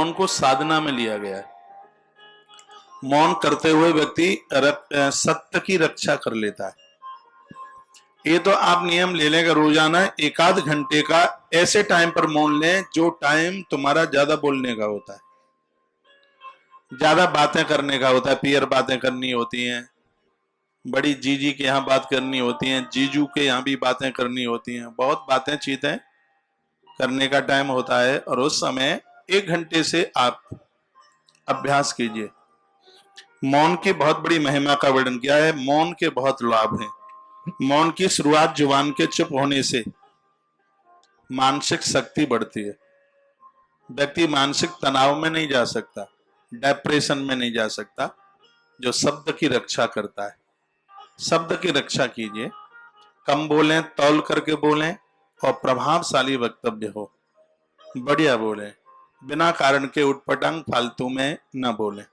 मौन को साधना में लिया गया है। मौन करते हुए व्यक्ति सत्य की रक्षा कर लेता है। ये तो आप नियम ले लेंगे, रोजाना 1 आध घंटे का ऐसे टाइम पर मौन लें जो टाइम तुम्हारा ज्यादा बोलने का होता है, ज्यादा बातें करने का होता है। पियर बातें करनी होती हैं, बड़ी जीजी के यहाँ बात करनी होती हैं, जीजू के यहाँ भी बातें करनी होती हैं, बहुत बातें चीतें करने का टाइम होता है। और उस समय 1 घंटे से आप अभ्यास कीजिए। मौन की बहुत बड़ी महिमा का वर्णन किया है। मौन के बहुत लाभ हैं। मौन की शुरुआत जुबान के चुप होने से मानसिक शक्ति बढ़ती है। व्यक्ति मानसिक तनाव में नहीं जा सकता, डिप्रेशन में नहीं जा सकता, जो शब्द की रक्षा करता है। शब्द की रक्षा कीजिए, कम बोलें, तौल करके बोलें और प्रभावशाली वक्तव्य हो, बढ़िया बोलें, बिना कारण के उटपटांग फालतू में न बोलें।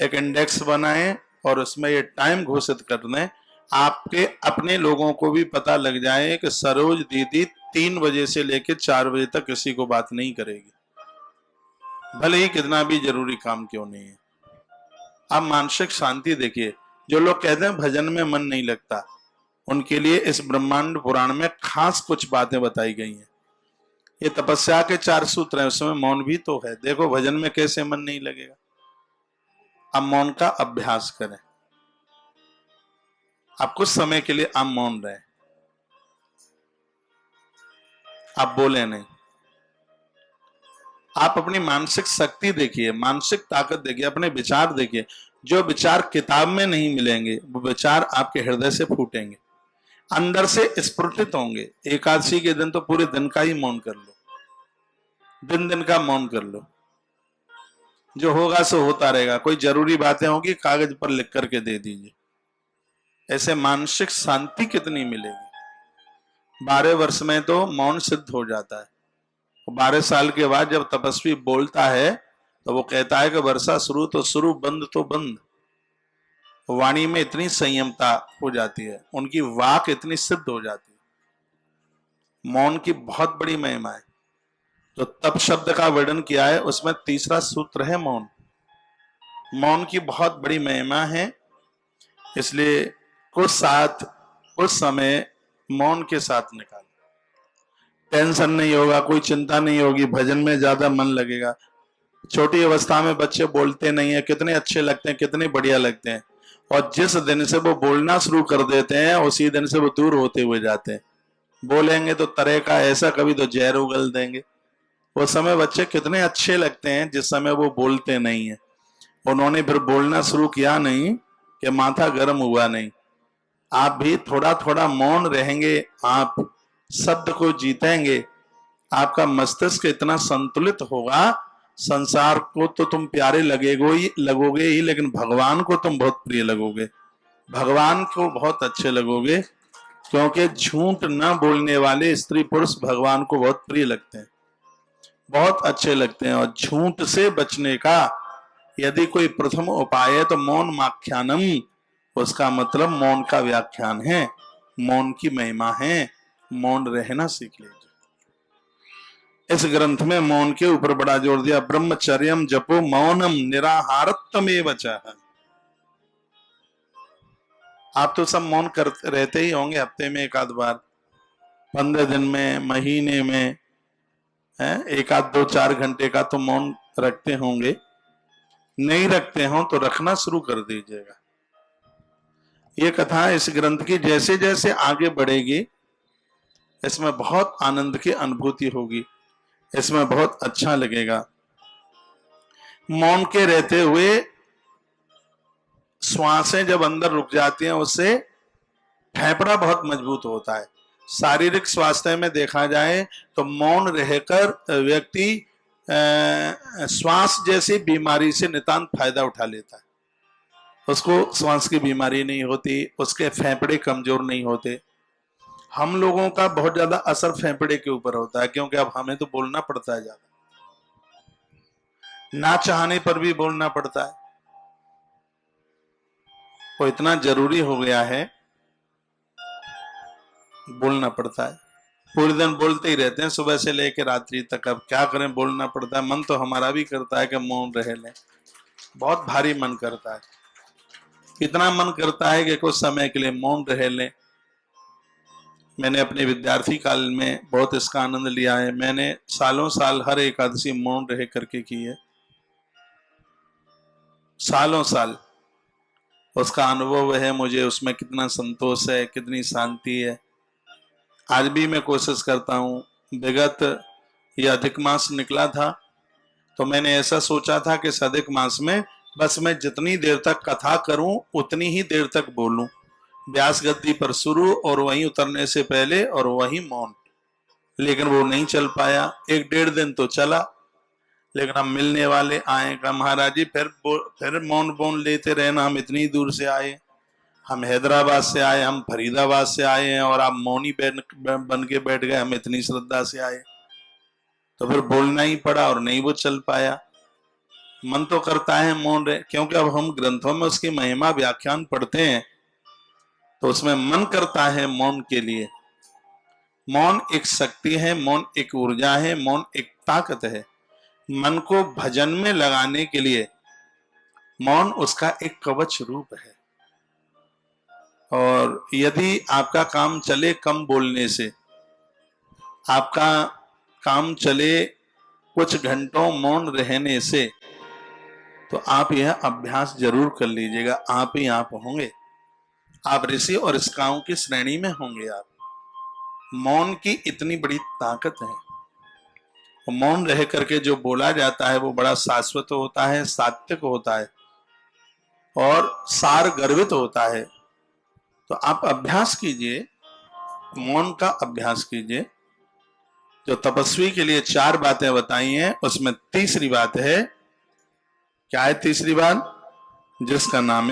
एक इंडेक्स बनाएं और उसमें ये टाइम घोषित कर दें, आपके अपने लोगों को भी पता लग जाए कि सरोज दीदी 3 बजे से लेकर 4 बजे तक किसी को बात नहीं करेगी, भले ही कितना भी जरूरी काम क्यों नहीं है। आप मानसिक शांति देखिए। जो लोग कहते हैं भजन में मन नहीं लगता, उनके लिए इस ब्रह्मांड पुराण में खास कुछ बातें बताई गई हैं। ये तपस्या के 4 सूत्र हैं, उसमें मौन भी तो है। देखो भजन में कैसे मन नहीं लगेगा। आप मौन का अभ्यास करें। आप कुछ समय के लिए आप मौन रहें, आप बोले नहीं। आप अपनी मानसिक शक्ति देखिए, मानसिक ताकत देखिए, अपने विचार देखिए। जो विचार किताब में नहीं मिलेंगे वो विचार आपके हृदय से फूटेंगे, अंदर से स्फुटित होंगे। एकादशी के दिन तो पूरे दिन का ही मौन कर लो, दिन दिन का मौन कर लो। जो होगा सो होता रहेगा। कोई जरूरी बातें होगी कागज पर लिख करके दे दीजिए। ऐसे मानसिक शांति कितनी मिलेगी। 12 वर्ष में तो मौन सिद्ध हो जाता है। 12 साल के बाद जब तपस्वी बोलता है तो वो कहता है कि वर्षा शुरू तो शुरू, बंद तो बंद। वाणी में इतनी संयमता हो जाती है, उनकी वाक इतनी सिद्ध हो जाती है। मौन की बहुत बड़ी महिमा है। जो तप शब्द का वर्णन किया है उसमें तीसरा सूत्र है मौन। मौन की बहुत बड़ी महिमा है, इसलिए कुछ समय मौन के साथ निकाल। टेंशन नहीं होगा, कोई चिंता नहीं होगी, भजन में ज्यादा मन लगेगा। छोटी अवस्था में बच्चे बोलते नहीं है, कितने अच्छे लगते हैं, कितने बढ़िया लगते हैं। और जिस दिन से वो बोलना शुरू कर देते हैं उसी दिन से वो दूर होते हुए जाते हैं। बोलेंगे तो तरह का ऐसा, कभी तो जहर उगल देंगे। वो समय बच्चे कितने अच्छे लगते हैं जिस समय वो बोलते नहीं है। उन्होंने फिर बोलना शुरू किया नहीं कि माथा गर्म हुआ नहीं। आप भी थोड़ा थोड़ा मौन रहेंगे, आप शब्द को जीतेंगे, आपका मस्तिष्क इतना संतुलित होगा, संसार को तो तुम प्यारे लगोगे ही, लेकिन भगवान को तुम बहुत प्रिय लगोगे। भगवान को बहुत अच्छे लगोगे, क्योंकि झूठ न बोलने वाले स्त्री पुरुष भगवान को बहुत प्रिय लगते हैं, बहुत अच्छे लगते हैं। और झूठ से बचने का यदि कोई प्रथम उपाय है तो मौन माख्यानम, उसका मतलब मौन का व्याख्यान है, मौन की महिमा है। मौन रहना सीख लीजिए। इस ग्रंथ में मौन के ऊपर बड़ा जोर दिया। ब्रह्मचर्यम जपो मौनम निराहारत्वमेव चः। आप तो सब मौन करते रहते ही होंगे, हफ्ते में 1 आध बार, 15 दिन में, महीने में है 1 आध 2 4 घंटे का तो मौन रखते होंगे। नहीं रखते हो तो रखना शुरू कर दीजिएगा। ये कथा इस ग्रंथ की जैसे जैसे आगे बढ़ेगी इसमें बहुत आनंद की अनुभूति होगी, इसमें बहुत अच्छा लगेगा। मौन के रहते हुए श्वासें जब अंदर रुक जाती हैं उससे फेफड़ा बहुत मजबूत होता है। शारीरिक स्वास्थ्य में देखा जाए तो मौन रहकर व्यक्ति श्वास जैसी बीमारी से नितांत फायदा उठा लेता है। उसको श्वास की बीमारी नहीं होती, उसके फेफड़े कमजोर नहीं होते। हम लोगों का बहुत ज्यादा असर फेफड़े के ऊपर होता है, क्योंकि अब हमें तो बोलना पड़ता है, ज्यादा ना चाहने पर भी बोलना पड़ता है। वो इतना जरूरी हो गया है, बोलना पड़ता है। पूरे दिन बोलते ही रहते हैं सुबह से लेकर रात्रि तक। अब क्या करें, बोलना पड़ता है। मन तो हमारा भी करता है कि मौन रह लें, बहुत भारी मन करता है। इतना मन करता है कि कुछ समय के लिए मौन रह लें। मैंने अपने विद्यार्थी काल में बहुत इसका आनंद लिया है। मैंने सालों साल हर एकादशी मौन रह करके की है, सालों साल। उसका अनुभव है मुझे, उसमें कितना संतोष है, कितनी शांति है। आज भी मैं कोशिश करता हूँ। विगत ये अधिक मास निकला था तो मैंने ऐसा सोचा था कि इस अधिक मास में बस मैं जितनी देर तक कथा करूं उतनी ही देर तक बोलूं, व्यास गद्दी पर शुरू और वहीं उतरने से पहले और वहीं मौन। लेकिन वो नहीं चल पाया। 1-1.5 दिन तो चला, लेकिन हम मिलने वाले आए, कहा महाराज जी फिर मौन लेते रहना, हम इतनी दूर से आए, हम हैदराबाद से आए, हम फरीदाबाद से आए हैं और आप मौनी बन के बैठ गए, हम इतनी श्रद्धा से आए। तो फिर बोलना ही पड़ा और नहीं वो चल पाया। मन तो करता है मौन रहे, क्योंकि अब हम ग्रंथों में उसकी महिमा व्याख्यान पढ़ते हैं तो उसमें मन करता है मौन के लिए। मौन एक शक्ति है, मौन एक ऊर्जा है, मौन एक ताकत है। मन को भजन में लगाने के लिए मौन उसका एक कवच रूप है। और यदि आपका काम चले कम बोलने से, आपका काम चले कुछ घंटों मौन रहने से, तो आप यह अभ्यास जरूर कर लीजिएगा। आप ही आप होंगे, आप ऋषि और ऋषिकाओं की श्रेणी में होंगे। आप मौन की इतनी बड़ी ताकत है। मौन रह करके जो बोला जाता है वो बड़ा शाश्वत होता है, सात्विक होता है और सार गर्वित होता है। तो आप अभ्यास कीजिए, मौन का अभ्यास कीजिए। जो तपस्वी के लिए 4 बातें बताई हैं उसमें तीसरी बात है, क्या है तीसरी बात? जिसका नाम है